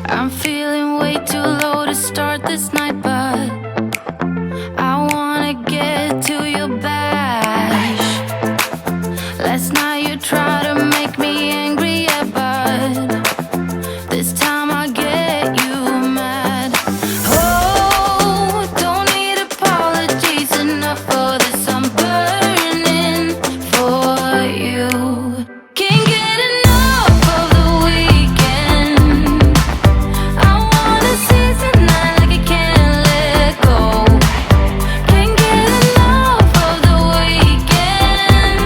I'm feeling way too low to start this night, but I wanna get to your bash. Last night you tried to make me angry, yeah, but this time I get you mad. Oh, don't need apologies, enough for this. I'm burning for you. Can't get enough of the weekend. I wanna seize the night like I can't let go. Can't get enough of the weekend.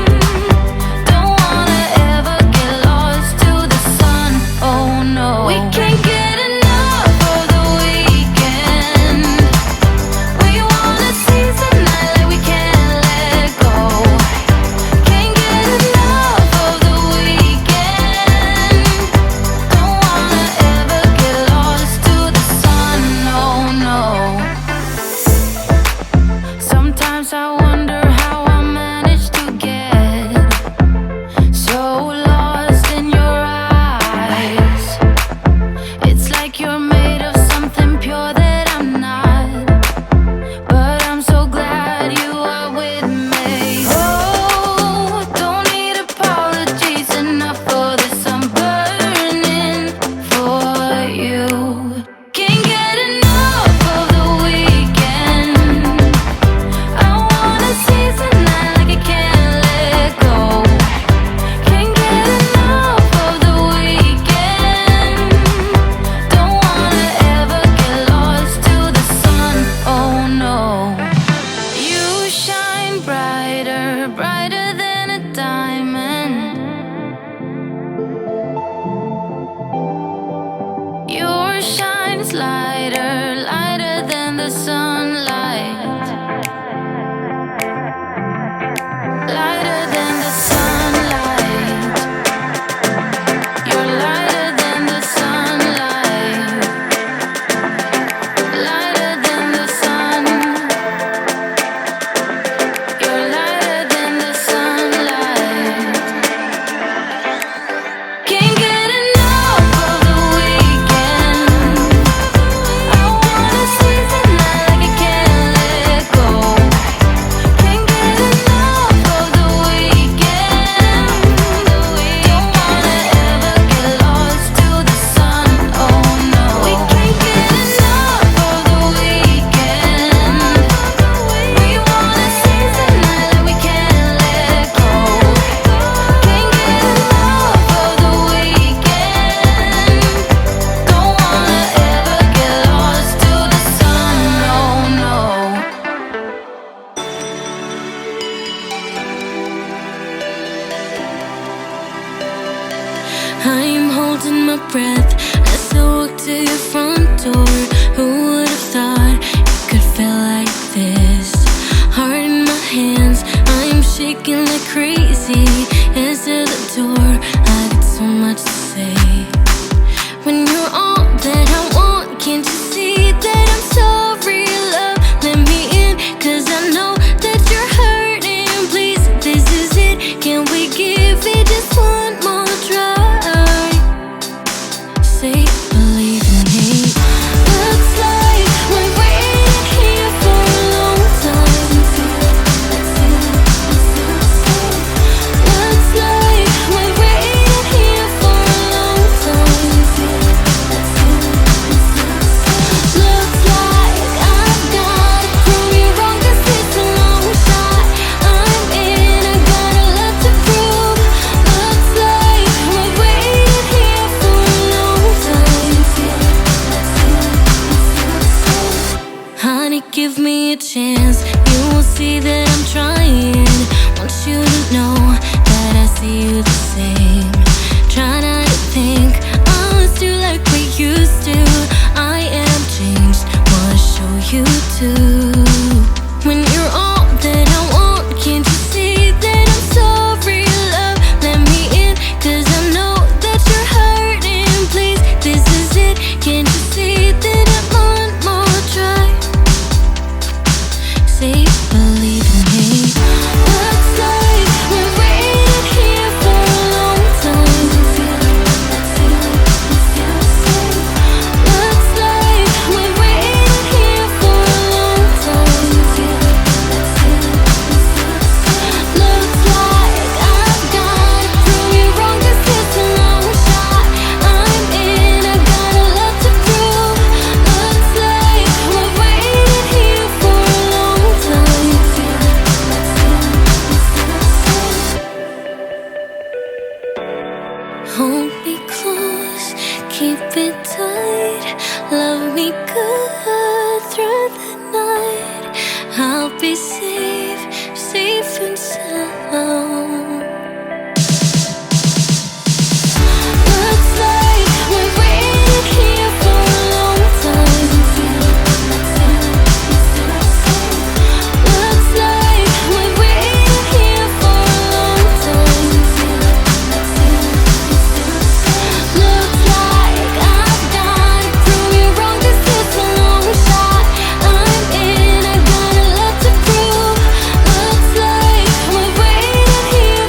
Don't wanna ever get lost to the sun. Oh no, we can't get enough of the weekend. We wanna seize the night like we can't let go. Can't get enough of the weekend. Don't wanna ever get lost to the sun. Oh no. Sometimes I wonder how I managed to get so lost in your eyes. It's like you're made of something pure that I'm not, but I'm so glad you are with me. Oh, don't need apologies, enough for this. I'm burning for you. Can't get enough of the weekend. I wanna seize the night like I can't let go. Can't get enough of the weekend. Don't wanna ever get lost to the sun. Oh no. You shine brighter, brighter than a diamond. Your shine's lighter, lighter than the sunlight. Lighter than the sunlight. You're lighter than the sunlight. Lighter than the sun. You're lighter than the sunlight. Can't get enough of the weekend. I wanna seize the night like I can't let go. Can't get enough of the weekend. Don't wanna ever get lost to the sun. Oh no, we can't get enough of the weekend. We wanna seize the night like we can't let go. Can't get enough of the weekend. Don't wanna ever get lost to the sun. Oh no. I'm holding my breath as I walk to your front door. Who would have thought it could feel like this? Heart in my hands, I'm shaking like crazy. Answer the door, I got so much to say. When you're all that I want, can't you see that I'm sorry, love? Let me in, 'cause I know that you're hurting. Please, this is it. Can we give it just one more try? Say, believe in me. Looks like we're waiting here for a long time. Looks like we're waiting here for a long time. Looks like I've got to prove you wrong, 'cause it's a long shot. I'm in, I got a lot to prove. Looks like we're waiting here for a long time. Honey, give me a chance. You will see that I'm trying. Want you to know that I see you the same. Try not to think us do like we used to. I am changed, wanna show you too. When you're all that I want, can't you see that I'm sorry, love? Let me in, 'cause I know that you're hurting. Please, this is it. Can't you see that I want more try? Say, believe in me. Looks like we're waiting here for I'll be safe, safe and sound. Looks like we've waited here for a long time. Looks like we've waited here for a long time. Looks like I've got to prove you wrong, 'cause it's a long shot. I'm in, I got a lot to prove. Looks like we've waited here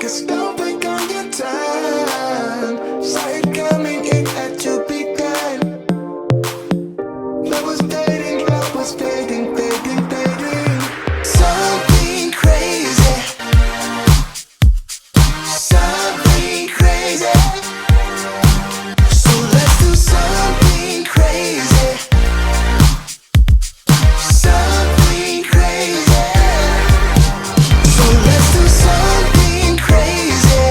'cause don't blink on your time. Saw it coming, it had to be done. Love was fading, love was fading, fading, fading. Something crazy, something crazy. So let's do something crazy, something crazy. So let's do something crazy.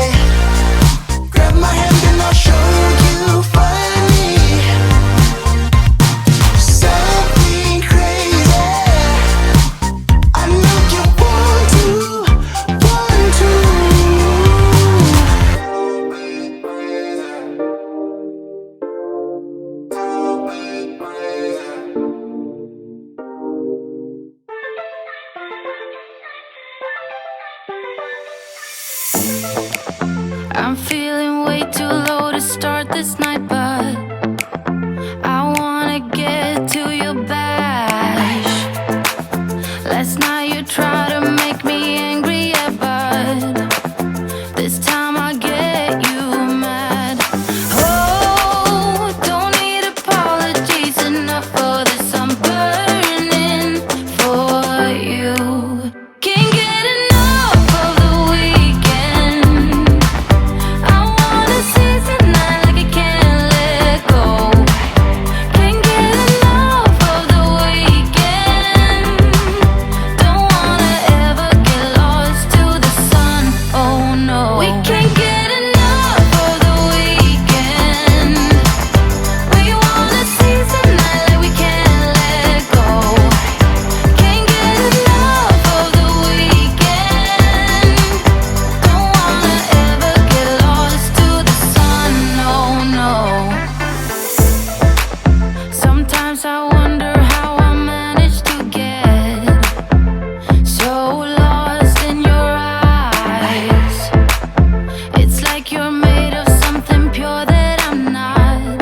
Grab my hand and I'll show you funny. Something crazy. I know you want to, want to. I'm feeling way too low to start this night, but I wanna get to your bash. Last night you tried to make me angry, yeah, but this time I get you mad. Oh, don't need apologies, enough for this. I'm burning for you. Can't get enough of the weekend. I wanna seize the night like I can't let go. Can't get enough of the weekend. Don't wanna ever get lost to the sun. Oh no, we can't get enough of the weekend. We wanna seize the night like we can't let go. Can't get enough of the weekend. Don't wanna ever get lost to the sun. No, no. Sometimes I wonder how I managed to get so lost in your eyes. It's like you're made of something pure that I'm not,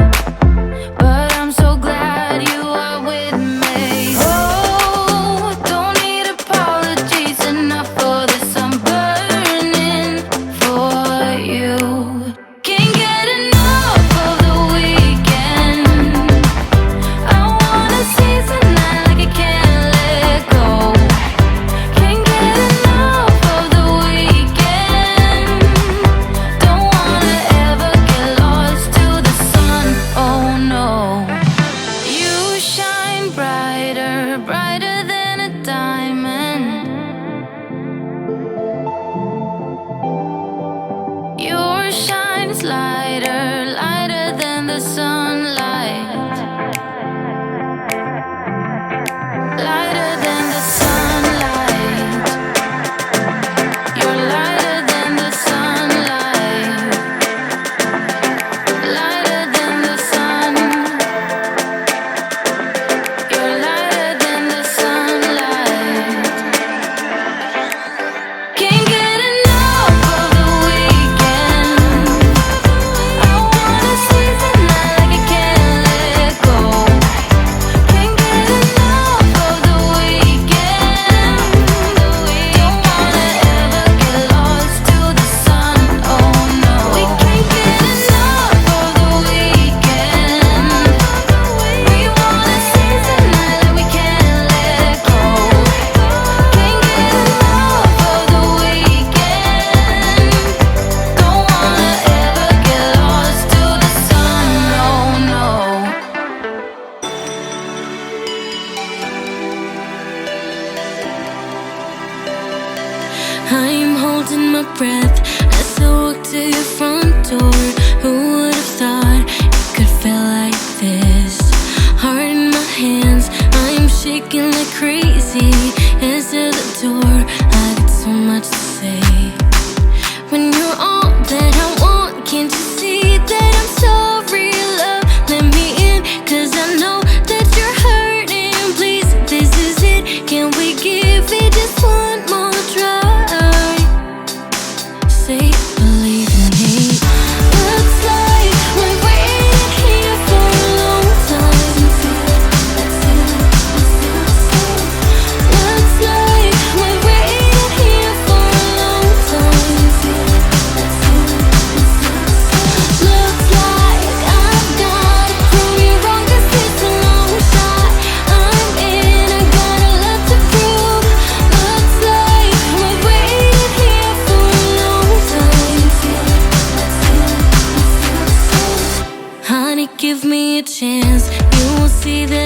but I'm so glad you are with me. Oh, don't need apologies, enough for this. I'm burning for you. Can't get enough of the weekend. I wanna seize the night like I can't let go. Can't get enough of the weekend. Don't wanna ever get lost to the sun. Oh no. You shine brighter, brighter than a diamond. Your shine's lighter, lighter than the sunlight. Lighter than the sunlight. You're lighter than the sunlight. Lighter than the sun. You're lighter than the sunlight. Can't get enough of the weekend. I wanna seize the night like I can't let go. Can't get enough of the weekend. Don't wanna ever get lost to the sun. Oh no, we can't get enough of the weekend. We wanna seize the night like we can't let go. Can't get enough of the weekend. Don't wanna ever get lost to the sun. No, no. I'm holding my breath as I walk to your front door. Who would have thought it could feel like this? Heart in my hands, I'm shaking like crazy. Answer the door, I got so much to say. When you're all that I want, can't you see that I'm sorry, love? Let me in, 'cause I know that you're hurting. Please, this is it. Can we give it just one more try? Say, believe in me. give me a chance. You will see that